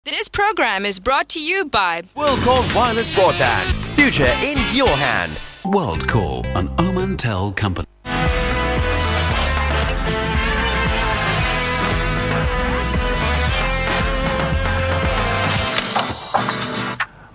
This program is brought to you by WorldCall Wireless Broadband. Future in your hand. WorldCall, an Omantel company.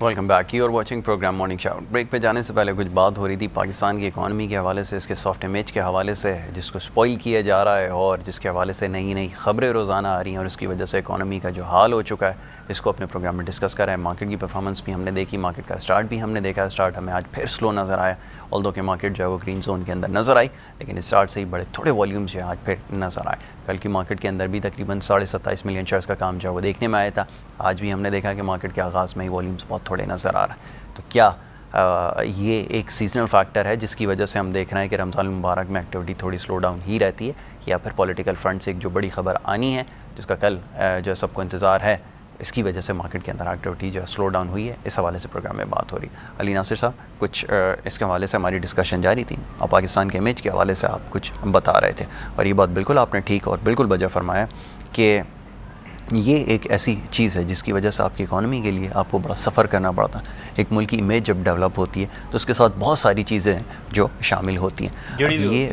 Welcome back. You are watching program morning shout. Break پہ جانے سے پہلے کچھ بات ہو رہی تھی پاکستان کی اکانومی کے حوالے سے, اس کے سافٹ امیج کے حوالے سے, جس کو سپوائل کیا جا رہا ہے اور جس کے حوالے سے نئی نئی خبریں روزانہ آ رہی ہیں اور اس کی وجہ سے اکانومی کا جو حال ہو چکا ہے اس کو اپنے پروگرام میں ڈسکس کر رہے ہیں. مارکیٹ کی پرفارمنس بھی ہم نے دیکھی, مارکیٹ کا اسٹارٹ بھی ہم نے دیکھا. اسٹارٹ ہمیں آج پھر سلو نظر آیا, آلدو کہ مارکیٹ جو ہے وہ گرین زون کے اندر نظر آئی, لیکن اسٹارٹ سے ہی بڑے تھوڑے والیومز جو ہے آج پھر نظر آئے. کل کی مارکیٹ کے اندر بھی تقریباً 27.5 ملین شیئرز کا کام جو ہے وہ دیکھنے میں آیا تھا. آج بھی ہم نے دیکھا کہ مارکیٹ کے آغاز میں ہی والیومز بہت تھوڑے نظر آ رہا ہے. تو کیا یہ ایک سیزنل فیکٹر ہے جس کی وجہ سے ہم دیکھ رہے ہیں کہ رمضان المبارک میں ایکٹیویٹی تھوڑی سلو ڈاؤن ہی رہتی ہے, یا پھر پولیٹیکل فرنٹ سے ایک جو بڑی خبر آنی ہے جس کا کل جو ہے سب کو انتظار ہے, اس کی وجہ سے مارکیٹ کے اندر ایکٹیویٹی جو ہے سلو ڈاؤن ہوئی ہے؟ اس حوالے سے پروگرام میں بات ہو رہی. علی ناصر صاحب, کچھ اس کے حوالے سے ہماری ڈسکشن جاری تھی اور پاکستان کے امیج کے حوالے سے آپ کچھ بتا رہے تھے, اور یہ بات بالکل آپ نے ٹھیک اور بالکل بجا فرمایا کہ یہ ایک ایسی چیز ہے جس کی وجہ سے آپ کی اکانومی کے لیے آپ کو بڑا سفر کرنا پڑتا ہے. ایک ملک کی امیج جب ڈیولپ ہوتی ہے تو اس کے ساتھ بہت ساری چیزیں ہیں جو شامل ہوتی ہیں,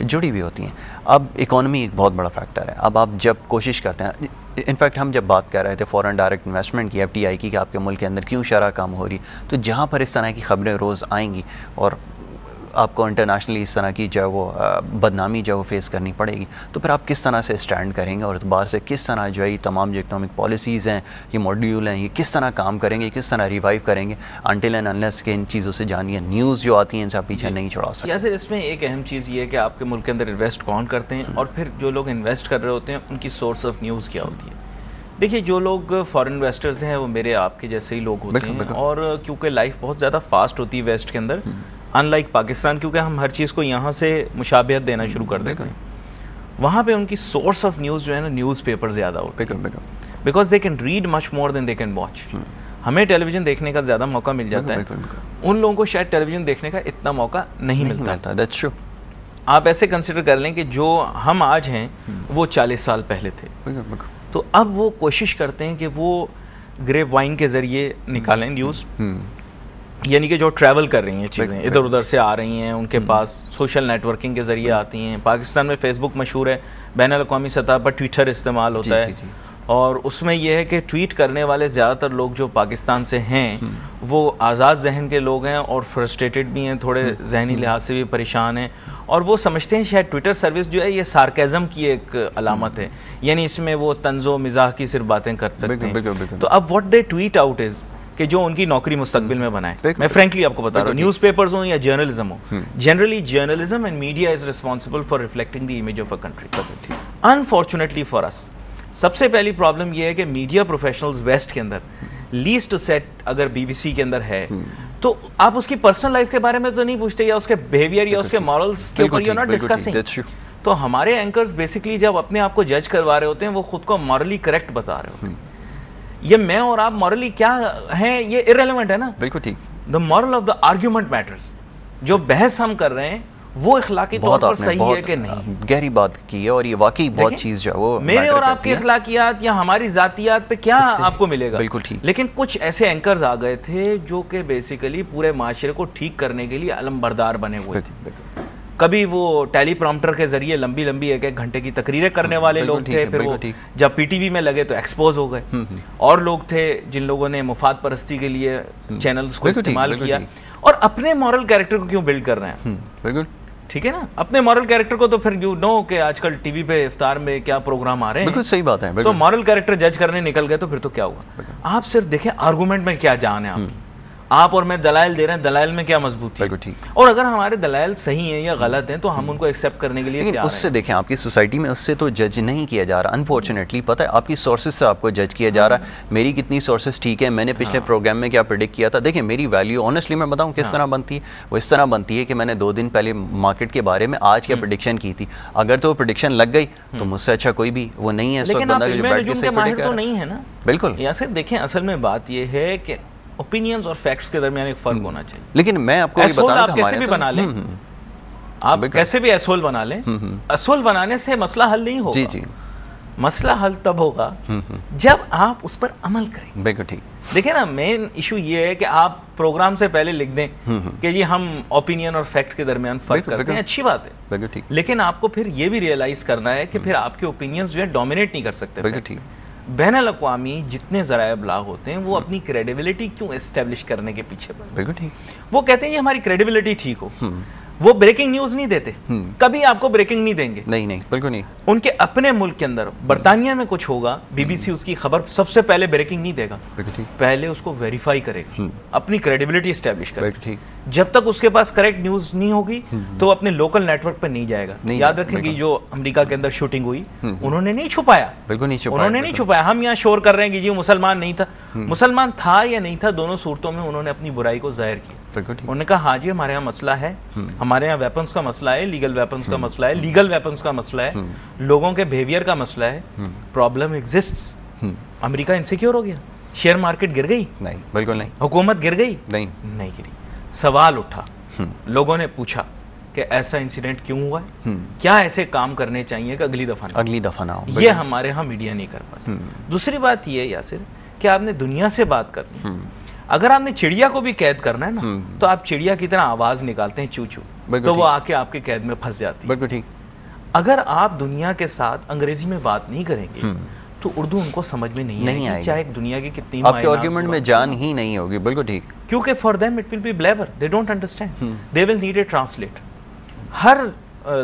جڑی بھی ہوتی ہیں. اب اکانومی ایک بہت بڑا فیکٹر ہے. اب آپ جب کوشش کرتے ہیں, انفیکٹ ہم جب بات کر رہے تھے فورن ڈائریکٹ انویسٹمنٹ کی, FDI کی, کہ آپ کے ملک کے اندر کیوں شرح کم ہو رہی, تو جہاں پر اس طرح کی خبریں روز آئیں گی اور آپ کو انٹرنیشنلی اس طرح کی جو ہے وہ بدنامی جو ہے وہ فیس کرنی پڑے گی, تو پھر آپ کس طرح سے اسٹینڈ کریں گے اور اعتبار سے کس طرح جو ہے یہ تمام جو اکنامک پالیسیز ہیں, یہ ماڈیول ہیں, یہ کس طرح کام کریں گے, کس طرح ریوائیو کریں گے, انٹل اینڈ انلیس کہ ان چیزوں سے جانیے نیوز جو آتی ہیں ان سے آپ پیچھے نہیں چھڑا سکتے. یاسر, اس میں ایک اہم چیز یہ ہے کہ آپ کے ملک کے اندر انویسٹ کون کرتے ہیں اور پھر جو لوگ انویسٹ کر رہے ہوتے ہیں ان کی سورس آف نیوز کیا ہوتی ہے. دیکھیے, جو لوگ فارن انویسٹرز ہیں وہ میرے آپ کے جیسے ہی لوگ ہوتے ہیں, اور کیونکہ لائف بہت زیادہ فاسٹ ہوتی ہے ویسٹ کے اندر, ان لائک پاکستان, کیونکہ ہم ہر چیز کو یہاں سے مشابہت دینا شروع کر دیتے ہیں, وہاں پہ ان کی سورس آف نیوز جو ہے نا نیوز پیپر زیادہ ہوتے ہیں, because they can read much more than they can watch. ہمیں ٹیلی ویژن دیکھنے کا زیادہ موقع مل جاتا ہے, ان لوگوں کو شاید ٹیلی ویژن دیکھنے کا اتنا موقع نہیں ملتا. آپ ایسے کنسیڈر کر لیں کہ جو ہم آج ہیں وہ 40 سال پہلے تھے, تو اب وہ کوشش کرتے ہیں کہ وہ گریپ وائن کے ذریعے نکالیں نیوز, یعنی کہ جو ٹریول کر رہی ہیں چیزیں ادھر ادھر سے آ رہی ہیں ان کے پاس, سوشل نیٹ ورکنگ کے ذریعے آتی ہیں. پاکستان میں فیس بک مشہور ہے, بین الاقوامی سطح پر ٹویٹر استعمال ہوتا ہے, اور اس میں یہ ہے کہ ٹویٹ کرنے والے زیادہ تر لوگ جو پاکستان سے ہیں وہ آزاد ذہن کے لوگ ہیں اور فرسٹریٹڈ بھی ہیں, تھوڑے ذہنی لحاظ سے بھی پریشان ہیں, اور وہ سمجھتے ہیں شاید ٹویٹر سروس جو ہے یہ سارکیزم کی ایک علامت ہے, یعنی اس میں وہ طنز و مزاح کی صرف باتیں کر سکتے ہیں. تو اب what they tweet out is کہ جو ان کی نوکری مستقبل میں بنائے. میں فرینکلی آپ کو بتا رہا ہوں, نیوز پیپرز ہوں یا جرنلزم ہو, generally journalism and media is responsible for reflecting the image of a country. Unfortunately for us, سب سے پہلی پرابلم یہ ہے کہ میڈیا پروفیشنلز ویسٹ کے اندر لیسٹ سیٹ اگر BBC کے اندر ہے تو آپ اس کی پرسنل لائف کے بارے میں تو نہیں پوچھتے, یا اس کے بیہیویئر یا اس کے مورلز کے اوپر یو ناٹ ڈسکسنگ. تو ہمارے اینکرز بیسکلی جب اپنے آپ کو جج کروا رہے ہوتے ہیں وہ خود کو مورلی کریکٹ بتا رہے ہوتے ہیں. یہ میں اور آپ مورلی کیا ہیں یہ ارریلیونٹ ہے نا, بالکل ٹھیک. The moral of the argument matters, جو بحث ہم کر رہے ہیں وہ اخلاقی طور پر صحیح ہے کہ نہیں. گہری بات کی ہے, اور یہ واقعی بہت چیز جو ہے وہ میرے اور آپ کی اخلاقیات یا ہماری ذاتیات پہ کیا آپ کو ملے گا, بالکل ٹھیک. لیکن کچھ ایسے اینکرز آ گئے تھے جو کہ بیسیکلی پورے معاشرے کو ٹھیک کرنے کے لیے علم بردار بنے ہوئے تھے. کبھی وہ ٹیلی پرامپٹر کے ذریعے لمبی لمبی 1-1 گھنٹے کی تقریریں کرنے والے لوگ تھے, پھر وہ جب PTV میں لگے تو ایکسپوز ہو گئے. اور لوگ تھے جن لوگوں نے مفاد پرستی کے لیے چینلز کو استعمال کیا, اور اپنے مورل کیریکٹر کو کیوں بلڈ کر رہے ہیں. بالکل ٹھیک ہے نا, اپنے مورل کیریکٹر کو تو پھر یو نو کہ آج کل ٹی وی پہ افطار میں کیا پروگرام آ رہے ہیں, بالکل صحیح بات ہے. تو مورل کیریکٹر جج کرنے نکل گئے تو پھر تو کیا ہوا. آپ صرف دیکھیں آرگومنٹ میں کیا جان ہے آپ اور میں دلائل دے رہے ہیں, دلائل میں کیا مضبوطی ہے, اور اگر ہمارے دلائل صحیح ہیں یا غلط ہیں تو ہم ان کو ایکسیپٹ کرنے کے لیے تیار ہیں. اس سے دیکھیں آپ کی سوسائٹی میں اس سے تو جج نہیں کیا جا رہا, انفارچونیٹلی. پتہ ہے آپ کی سورسز سے آپ کو جج کیا جا رہا ہے, میری کتنی سورسز ٹھیک ہے, میں نے پچھلے پروگرام میں کیا پریڈکٹ کیا تھا. دیکھیں میری ویلیو آنیسٹلی میں بتاؤں کس طرح بنتی ہے, وہ اس طرح بنتی ہے کہ میں نے 2 دن پہلے مارکیٹ کے بارے میں آج کیا پریڈکشن کی تھی, اگر تو وہ پریڈکشن لگ گئی تو مجھ سے اچھا کوئی بھی وہ نہیں ہے اس وقت بندہ جو بیٹھ کے سے پریڈکٹ کر رہا ہے. بالکل. یا صرف دیکھیں اصل میں بات یہ ہے کہ اوپینینز اور فیکٹس کے درمیان ایک فرق ہونا چاہیے. لیکن میں آپ کو یہ بتا رہا ہوں, کیسے بھی بنا لیں, آپ کیسے بھی ایسول بنا لیں, ایسول بنانے سے مسئلہ حل نہیں ہوگا. جی جی, مسئلہ حل تب ہوگا جب آپ اس پر عمل کریں. بالکل ٹھیک. دیکھیں نا, مین ایشو یہ ہے کہ آپ پروگرام سے پہلے لکھ دیں کہ جی ہم اوپینین اور فیکٹ کے درمیان فرق کرتے ہیں, اچھی بات ہے, بالکل ٹھیک, لیکن آپ کو پھر یہ بھی ریئلائز کرنا ہے کہ پھر آپ کے اوپینینز جو ہے ڈومینیٹ نہیں کر سکتے. بالکل ٹھیک. بین الاقوامی جتنے ذرائع ابلاغ ہوتے ہیں وہ اپنی کریڈیبلٹی کیوں اسٹیبلش کرنے کے پیچھے پڑتے ہیں. بالکل ٹھیک. وہ کہتے ہیں ہماری کریڈیبلٹی ٹھیک ہو, وہ بریکنگ نیوز نہیں دیتے, کبھی آپ کو بریکنگ نہیں دیں گے. نہیں, بالکل نہیں. ان کے اپنے ملک کے اندر برطانیہ میں کچھ ہوگا, بی بی سی اس کی خبر سب سے پہلے بریکنگ نہیں دے گا, پہلے اس کو ویریفائی کرے گا, اپنی کریڈیبلٹی اسٹیبلش کرے گا. جب تک اس کے پاس کریکٹ نیوز نہیں ہوگی تو اپنے لوکل نیٹ ورک پہ نہیں جائے گا. یاد رکھیں کہ جو امریکہ کے اندر شوٹنگ ہوئی انہوں نے نہیں چھپایا, بالکل نہیں چھپایا, انہوں نے نہیں چھپایا. ہم یہاں شور کر رہے ہیں کہ جی مسلمان نہیں تھا, مسلمان تھا یا نہیں تھا, دونوں صورتوں میں انہوں نے اپنی برائی کو ظاہر کیا. انہوں نے کہا ہاں جی ہمارے یہاں مسئلہ ہے, ہمارے یہاں ویپنز کا مسئلہ ہے, لیگل ویپنز کا مسئلہ ہے, لیگل ویپنز کا مسئلہ ہے, لوگوں کے بیہیویئر کا مسئلہ ہے, پرابلم ایگزسٹس. امریکہ انسیکیور ہو گیا, شیئر مارکیٹ گر گئی؟ نہیں, بالکل نہیں. حکومت گر گئی؟ نہیں گری. سوال اٹھا, لوگوں نے پوچھا کہ ایسا انسیڈنٹ کیوں ہوا ہے, کیا ایسے کام کرنے چاہیے کہ اگلی دفعہ نہ ہو. یہ ہمارے ہاں میڈیا نہیں کر پاتا. دوسری بات یہ یاسر کہ آپ نے دنیا سے بات کرنی, اگر آپ نے چڑیا کو بھی قید کرنا ہے نا تو آپ چڑیا کی طرح آواز نکالتے ہیں چو چو, تو وہ آ کے آپ کے قید میں پھنس جاتی ہے. بالکل ٹھیک. اگر آپ دنیا کے ساتھ انگریزی میں بات نہیں کریں گے تو اردو ان کو سمجھ میں نہیں آئے گی, چاہے دنیا کی کتنی آپ کے آرگیومنٹ میں جان ہی نہیں ہوگی. بالکل ٹھیک. کیونکہ for them it will be blabber, they don't understand, they will need a translate. ہر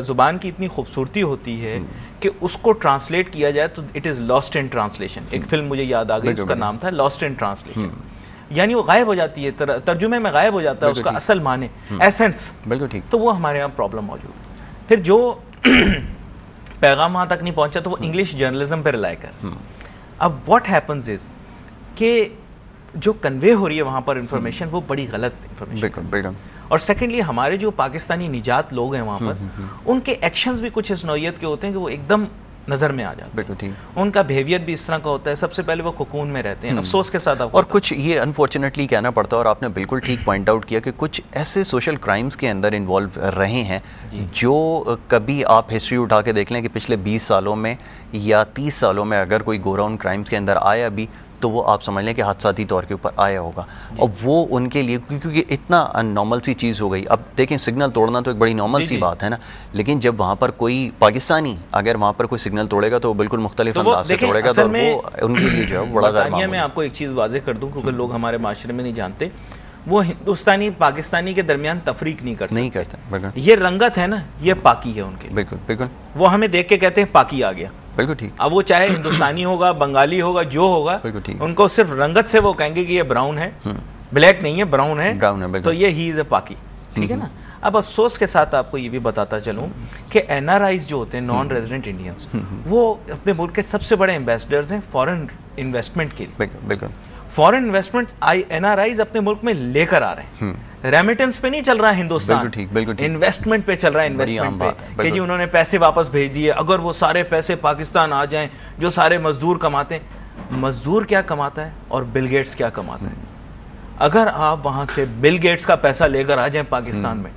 زبان کی اتنی خوبصورتی ہوتی ہے کہ اس کو ٹرانسلیٹ کیا جائے تو it is last in translation. ایک فلم مجھے یاد آ گئی, اس کا نام تھا لاسٹ ان ٹرانسلیشن, یعنی وہ غائب ہو جاتی ہے, ترجمے میں غائب ہو جاتا ہے اس کا اصل معنی, ایسنس. بالکل ٹھیک. تو وہ ہمارے یہاں پرابلم موجود ہے. پھر جو پیغام وہاں تک نہیں پہنچا تو وہ انگلش جرنلزم پہ رلائی کر. اب واٹ ہیپنز از کہ جو کنوے ہو رہی ہے وہاں پر انفارمیشن وہ بڑی غلط انفارمیشن. اور سیکنڈلی ہمارے جو پاکستانی نجات لوگ ہیں وہاں پر ان کے ایکشنز بھی کچھ اس نوعیت کے ہوتے ہیں کہ وہ ایک دم نظر میں آ جاتا ہے, ان کا بیہیویئر بھی اس طرح کا ہوتا ہے. سب سے پہلے وہ کوکون میں رہتے ہیں, افسوس کے ساتھ. اور کچھ یہ انفارچونیٹلی کہنا پڑتا ہے, اور آپ نے بالکل ٹھیک پوائنٹ آؤٹ کیا کہ کچھ ایسے سوشل کرائمز کے اندر انوالو رہے ہیں جو کبھی آپ ہسٹری اٹھا کے دیکھ لیں کہ پچھلے 20 سالوں میں یا 30 سالوں میں اگر کوئی گو راؤنڈ کرائمز کے اندر آیا بھی تو وہ آپ سمجھ لیں کہ حادثاتی طور کے اوپر آیا ہوگا. اور وہ ان کے لیے کیونکہ اتنا نارمل سی چیز ہو گئی. اب دیکھیں سگنل توڑنا تو ایک بڑی نارمل سی بات ہے نا, لیکن جب وہاں پر کوئی پاکستانی اگر وہاں پر کوئی سگنل توڑے گا تو وہ بالکل مختلف انداز سے توڑے گا, تو وہ ان کے لیے جو ہے بڑا غیر معمولی. میں آپ کو ایک چیز واضح کر دوں کیونکہ لوگ ہمارے معاشرے میں نہیں جانتے, وہ ہندوستانی پاکستانی کے درمیان تفریق نہیں کرتے. یہ رنگت ہے نا, یہ پاکی ہے ان کے. بالکل. وہ ہمیں دیکھ کے کہتے ہیں پاکی آ گیا. بالکل ٹھیک. اب وہ چاہے ہندوستانی ہوگا, بنگالی ہوگا, جو ہوگا, ان کو صرف رنگت سے وہ کہیں گے کہ یہ براؤن ہے, بلیک نہیں ہے, براؤن ہے, تو یہ ہی از اے پاکی. ٹھیک ہے نا. اب افسوس کے ساتھ آپ کو یہ بھی بتاتا چلوں کہ این آر آئیز جو ہوتے ہیں, نان ریزیڈنٹ انڈینز, وہ اپنے ملک کے سب سے بڑے ایمبیسڈرز ہیں فورن انویسٹمنٹ کے لیے. بالکل. Foreign investment N R Is اپنے ملک میں لے کر آ رہے ہیں. ریمیٹنس پہ نہیں چل رہا ہے ہندوستان, انویسٹمنٹ پہ چل رہا ہے. انویسٹمنٹ پہ کہ جی انہوں نے پیسے واپس بھیج دیے, اگر وہ سارے پیسے پاکستان آ جائیں جو سارے مزدور کماتے ہیں. مزدور کیا کماتا ہے اور بل گیٹس کیا کماتا ہے؟ اگر آپ وہاں سے بل گیٹس کا پیسہ لے کر آ جائیں پاکستان میں,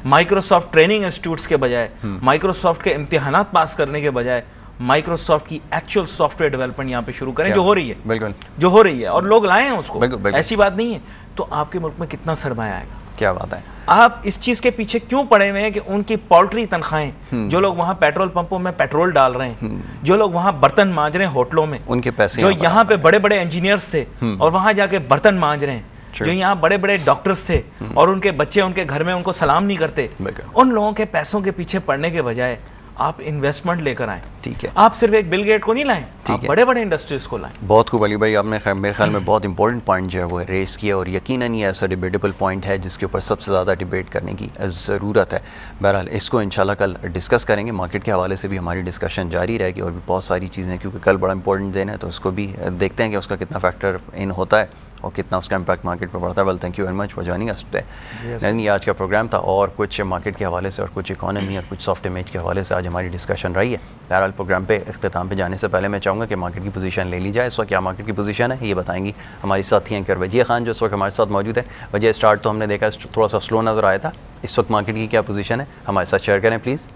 مائکروسافٹ ٹریننگ انسٹیٹیوٹس کے بجائے, مائکروسافٹ کے امتحانات پاس کرنے کے بجائے مائکروسافٹ کی ایکچوئل سافٹ ویئر ڈیولپمنٹ یہاں پہ شروع کریں, جو ہو رہی ہے. بالکل جو ہو رہی ہے, اور لوگ لائے ہیں اس کو, ایسی بات نہیں ہے, تو آپ کے ملک میں کتنا سرمایہ آئے گا. کیا بات ہے. آپ اس چیز کے پیچھے کیوں پڑے ہوئے ہیں کہ ان کی پولٹری تنخواہیں, جو لوگ وہاں پیٹرول پمپوں میں پیٹرول ڈال رہے ہیں, جو لوگ وہاں برتن مانج رہے ہیں ہوٹلوں میں, ان کے پیسے جو یہاں پہ بڑے بڑے انجینئرز تھے اور وہاں جا کے برتن مانج رہے ہیں, جو یہاں بڑے بڑے ڈاکٹرز تھے اور ان کے بچے ان کے گھر میں ان کو سلام نہیں کرتے, ان لوگوں کے پیسوں کے پیچھے پڑنے کے بجائے آپ انویسٹمنٹ لے کر آئیں. ٹھیک ہے. آپ صرف ایک بل گیٹ کو نہیں لائیں, آپ بڑے بڑے انڈسٹریز کو لائیں. بہت خوب علی بھائی, آپ نے میرے خیال میں بہت امپورٹنٹ پوائنٹ جو ہے وہ ریز کیا, اور یقیناً یہ ایسا ڈیبیٹیبل پوائنٹ ہے جس کے اوپر سب سے زیادہ ڈیبیٹ کرنے کی ضرورت ہے. بہرحال اس کو انشاءاللہ کل ڈسکس کریں گے. مارکیٹ کے حوالے سے بھی ہماری ڈسکشن جاری رہے گی, اور بھی بہت ساری چیزیں, کیونکہ کل بڑا امپورٹنٹ دن ہے, تو اس کو بھی دیکھتے ہیں کہ اس کا کتنا فیکٹر ان ہوتا ہے اور کتنا اس کا امپیکٹ مارکیٹ پہ پڑتا ہے. Well thank you very much for joining اس ٹوڈے. یہ آج کا پروگرام تھا, اور کچھ مارکیٹ کے حوالے سے اور کچھ اکانومی اور کچھ سافٹ امیج کے حوالے سے آج ہماری ڈسکشن رہی ہے. بہرحال پروگرام پہ اختتام پہ جانے سے پہلے میں چاہوں گا کہ مارکیٹ کی پوزیشن لے لی جائے. اس وقت کیا مارکیٹ کی پوزیشن ہے یہ بتائیں گی ہماری ساتھی ہیں وجیہ خان, جو اس وقت ہمارے ساتھ موجود ہے. وجیہ, اسٹارٹ تو ہم نے دیکھا تھوڑا سا سلو نظر آیا تھا, اس وقت مارکیٹ کی کیا پوزیشن ہے ہمارے ساتھ شیئر کریں پلیز.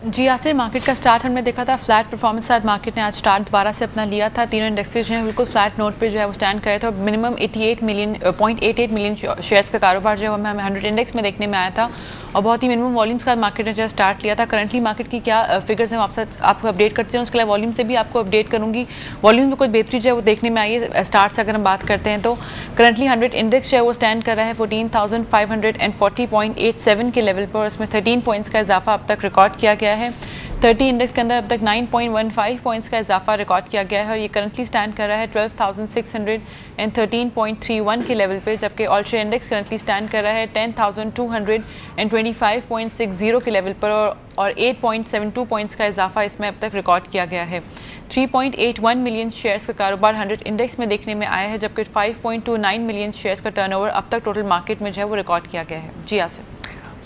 جی آصر، مارکیٹ کا سٹارٹ ہم نے دیکھا تھا فلیٹ پرفارمنس ساتھ مارکیٹ نے آج سٹارٹ دوبارہ سے اپنا لیا تھا. تینوں انڈیکسز جو ہیں بالکل فلیٹ نوٹ پہ جو ہے وہ سٹینڈ کر رہے تھے اور منیمم 88 ملین شیئرز کا کاروبار جو ہے ہمیں 100 انڈیکس میں دیکھنے میں آیا تھا اور بہت ہی منیمم والیومس کے ساتھ مارکیٹ نے جو ہے سٹارٹ لیا تھا. کرنٹلی مارکیٹ کی کیا فگرز ہیں آپ کو اپڈیٹ کرتے ہیں, اس کے علاوہ والیوم سے بھی آپ کو اپڈیٹ کروں گی. والیوم میں کوئی بہتری جو ہے وہ دیکھنے میں آئی ہے. سٹارٹ سے اگر ہم بات کرتے ہیں تو کرنٹلی 100 انڈیکس جو ہے وہ سٹینڈ کر رہا ہے 14,540.87 کے لیول پر, اور اس میں 13 پوائنٹس کا اضافہ اب تک ریکارڈ کیا گیا ہے. 30 انڈیکس کے اندر اب تک 9.15 پوائنٹس کا اضافہ ریکارڈ کیا گیا ہے اور یہ کرنٹلی سٹینڈ کر رہا ہے 12,613.31 کے لیول پہ, جبکہ آل شیئر انڈیکس کرنٹلی سٹینڈ کر رہا ہے 10,225.60 کے لیول پر اور 8.72 پوائنٹس کا اضافہ اس میں اب تک ریکارڈ کیا گیا ہے. 3.81 ملین شیئرز کا کاروبار 100 انڈیکس میں دیکھنے میں آیا ہے, جبکہ 5.29 ملین شیئرز کا ٹرن اوور اب تک ٹوٹل مارکیٹ میں جو ہے وہ ریکارڈ کیا گیا ہے. جی Asif.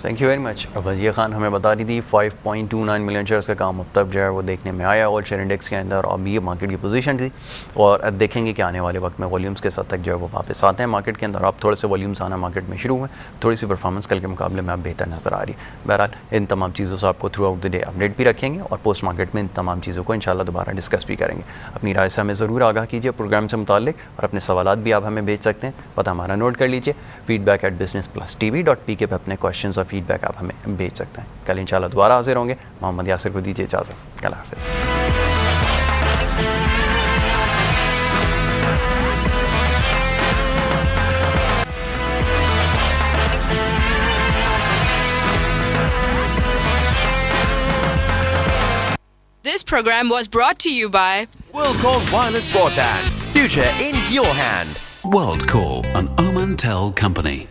Thank you very much. Wazir Khan ہمیں بتا رہی تھی 5.29 ملین شیئرز کا کام اب تک جو ہے وہ دیکھنے میں آیا آل شیئر انڈیکس کے اندر, اور یہ مارکیٹ کی پوزیشن تھی اور دیکھیں گے کہ آنے والے وقت میں والیومز کے ساتھ تک جو ہے وہ واپس آتے ہیں مارکیٹ کے اندر. اب تھوڑے سے والیومز آنا مارکیٹ میں شروع ہوئے, تھوڑی سی پرفارمنس کل کے مقابلے میں اب بہتر نظر آ رہی ہے. بہرحال ان تمام چیزوں سے آپ کو through out the day update بھی رکھیں گے اور پوسٹ مارکیٹ میں ان تمام چیزوں کو انشاءاللہ دوبارہ ڈسکس بھی کریں گے. اپنی رائے سے ہمیں ضرور آگاہ کیجیے پروگرام سے متعلق, اور اپنے سوالات بھی آپ ہمیں بھیج سکتے ہیں. پتہ ہمارا نوٹ کر لیجیے, feedback@businessplusTV.pk پہ اپنے کویشچنز اور فیڈ بیک آپ ہمیں بھیج سکتے ہیں. کل انشاءاللہ دوبارہ حاضر ہوں گے. محمد یاسر کو دیجیے اجازت. اللہ حافظ. This program was brought to you by WorldCall Wireless Broadband. Future in your hand. WorldCall, an Omantel company.